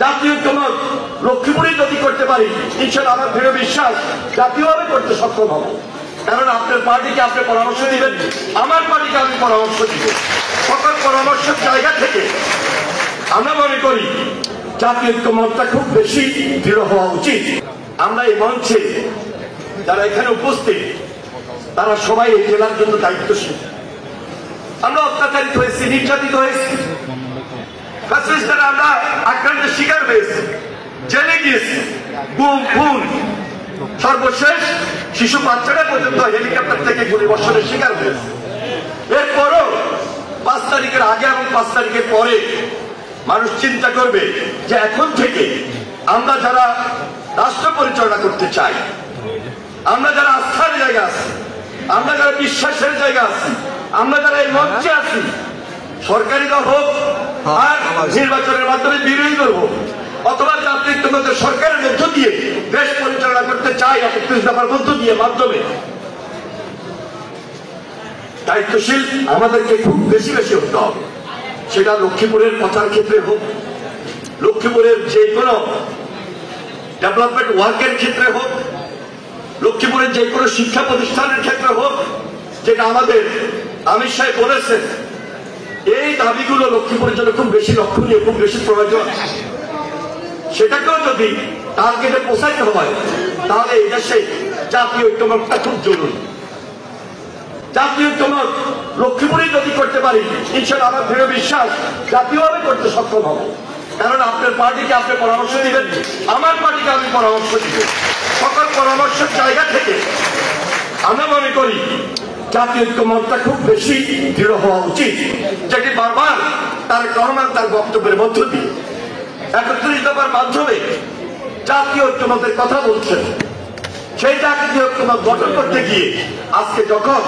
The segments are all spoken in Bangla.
জাতীয় ঐক্যমত লক্ষ্মীপুরে যদি করতে পারি, ইনশাআল্লাহ আমার দৃঢ় বিশ্বাস জাতীয়ভাবে করতে সক্ষম হব। কারণ আপনার পার্টিকে আপনি পরামর্শ দিবেন, আমার পার্টিকে আমি পরামর্শ দিব। সকল পরামর্শের জায়গা থেকে আমরা মনে করি জাতীয় ঐক্যমতটা খুব বেশি দৃঢ় হওয়া উচিত। আমরা এই মঞ্চে যারা এখানে উপস্থিত তারা সবাই এই জেলার জন্য দায়িত্বশীল। আমরা অত্যাচারিত হয়েছি, নির্যাতিত হয়েছি, আমরা আক্রান্তের শিকার হয়েছি, জেলে গিয়েছি, গুম খুন, সর্বশেষ শিশু বাচ্চারা পর্যন্ত হেলিকপ্টার থেকে গুলিবর্ষণের শিকার হয়েছে। এরপরও 5 তারিখের আগে এবং 5 তারিখের পরে মানুষ চিন্তা করবে যে এখন থেকে আমরা যারা রাষ্ট্র পরিচালনা করতে চাই, আমরা যারা আস্থার জায়গা আছি, আমরা যারা বিশ্বাসের জায়গা আছি, আমরা যারা এই মঞ্চে আছি, সরকারি দল হোক আর নির্বাচনের মাধ্যমে বিরোধী দল হোক অথবা জাতীয় ঐক্যমতের সরকারের মধ্য দিয়ে দেশ পরিচালনা করতে চাই 31 দফার মধ্য দিয়ে মাধ্যমে দায়িত্বশীল আমাদেরকে খুব বেশি বেশি হতে হবে। সেটা লক্ষ্মীপুরের কথার ক্ষেত্রে হোক, লক্ষ্মীপুরের যে কোনো ডেভেলপমেন্ট ওয়ার্কের ক্ষেত্রে হোক, লক্ষ্মীপুরের যে কোনো শিক্ষা প্রতিষ্ঠানের ক্ষেত্রে হোক, যেটা আমাদের আমির সাহেব বলেছেন এই দাবিগুলো লক্ষ্মীপুরের জন্য খুব বেশি লক্ষণীয়, খুব বেশি প্রয়োজন। সেটাকেও যদি টার্গেটে পৌঁছাইতে হয় তাহলে এই দেশে জাতীয় ঐক্যমতটা খুব জরুরি। জাতীয় ঐক্যমত লক্ষ্মীপুরে যদি করতে পারি, ইনশাআল্লাহ আমার দৃঢ় বিশ্বাস জাতীয়ভাবে করতে সক্ষম হব। কারণ আপনার পার্টিকে আপনি পরামর্শ দিবেন, আমার পার্টিকে আমি পরামর্শ দিব। সকল পরামর্শের জায়গা থেকে আমরা মনে করি জাতীয় ঐক্যমতটা খুব বেশি দৃঢ় হওয়া উচিত, যেটি বারবার তারেক রহমান তার বক্তব্যের মধ্য দিয়ে 31 দফার মাধ্যমে জাতীয় ঐক্যমতের কথা বলছেন। সেই জাতীয় ঐক্যমত গঠন করতে গিয়ে আজকে যখন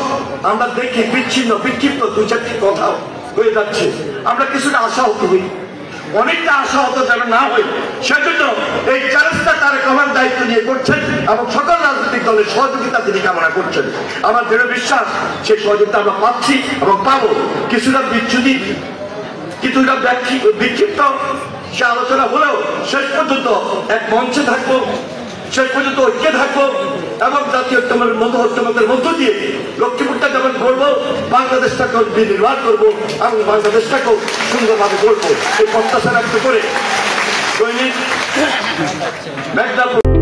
আমরা দেখি বিচ্ছিন্ন বিক্ষিপ্ত 2-4টি কথা হয়ে যাচ্ছে, আমরা কিছুটা আশাহত হই, অনেকটা আশাহত যেন না হই। সেজন্য এই চ্যালেঞ্জটা তারেক রহমান দায়িত্ব নিয়ে করছেন এবং সকল রাজনৈতিক দলের সহযোগিতা তিনি কামনা করছেন। আমার দৃঢ় বিশ্বাস সেই সহযোগিতা আমরা পাচ্ছি এবং পাবো। কিছুটা বিচ্ছুতি, কিছুটা বিক্ষিপ্ত সে আলোচনা হলেও শেষ পর্যন্ত এক মঞ্চে থাকবো, শেষ পর্যন্ত ঐক্যে থাকবো এবং জাতীয় ঐক্যমতের মধ্য দিয়ে লক্ষ্মীপুরটা যেমন করবো, বাংলাদেশটাকেও বিনির্মাণ করবো এবং বাংলাদেশটাকেও সুন্দরভাবে করবো এই প্রত্যাশা ব্যক্ত করে দৈনিক মেঘনাপুর।